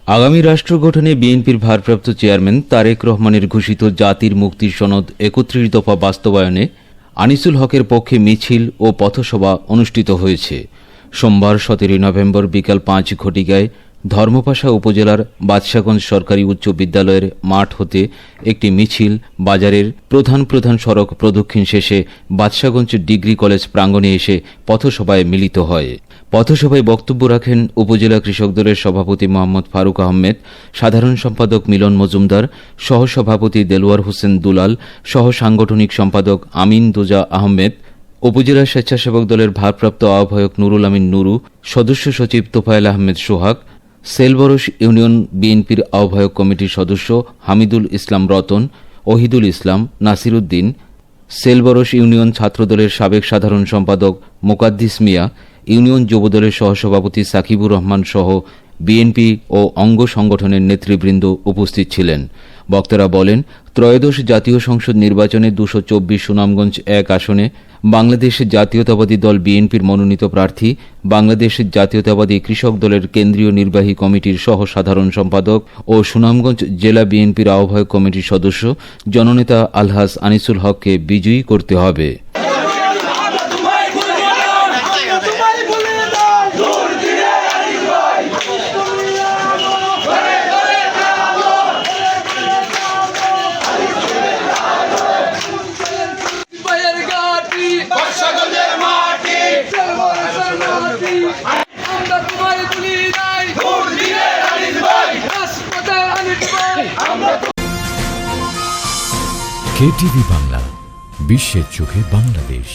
আগামী রাষ্ট্র গঠনে বিএনপির ভারপ্রাপ্ত চেয়ারম্যান তারেক রহমানের ঘোষিত জাতির মুক্তির সনদ ৩১ দফা বাস্তবায়নে আনিসুল হকের পক্ষে মিছিল ও পথসভা অনুষ্ঠিত হয়েছে। সোমবার ১৭ নভেম্বর বিকাল ৫ ঘটিকায় ধর্মপাশা উপজেলার বাদশাগঞ্জ সরকারি উচ্চ বিদ্যালয়ের মাঠ হতে একটি মিছিল বাজারের প্রধান সড়ক প্রদক্ষিণ শেষে বাদশাগঞ্জ ডিগ্রি কলেজ প্রাঙ্গণে এসে পথসভায় মিলিত হয়। পথসভায় বক্তব্য রাখেন উপজেলা কৃষক দলের সভাপতি মোহাম্মদ ফারুক আহমেদ, সাধারণ সম্পাদক মিলন মজুমদার, সহসভাপতি দেলোয়ার হোসেন দুলাল, সহ সাংগঠনিক সম্পাদক আমিন দুজা আহমেদ, উপজেলা স্বেচ্ছাসেবক দলের ভারপ্রাপ্ত আহ্বায়ক নুরুল আমিন নুরু, সদস্য সচিব তোফায়েল আহমেদ সোহাগ, সেলবরস ইউনিয়ন বিএনপির আহ্বায়ক কমিটির সদস্য হামিদুল ইসলাম রতন, ওহিদুল ইসলাম, নাসির উদ্দিন, সেলবরস ইউনিয়ন ছাত্রদলের সাবেক সাধারণ সম্পাদক মোকাদ্দিস মিয়া, ইউনিয়ন যুবদলের সহসভাপতি সাকিবুর রহমান সহ বিএনপি ও অঙ্গ সংগঠনের নেতৃবৃন্দ উপস্থিত ছিলেন। বক্তারা বলেন, ত্রয়োদশ জাতীয় সংসদ নির্বাচনে ২২৪ সুনামগঞ্জ ১ আসনে বাংলাদেশ জাতীয়তাবাদী দল বিএনপির মনোনীত প্রার্থী, বাংলাদেশ জাতীয়তাবাদী কৃষক দলের কেন্দ্রীয় নির্বাহী কমিটির সহ সাধারণ সম্পাদক ও সুনামগঞ্জ জেলা বিএনপির আহ্বায়ক কমিটির সদস্য জননেতা আলহাজ আনিসুল হককে বিজয়ী করতে হবে। KTV বাংলা, বিশ্বের চোখে বাংলাদেশ।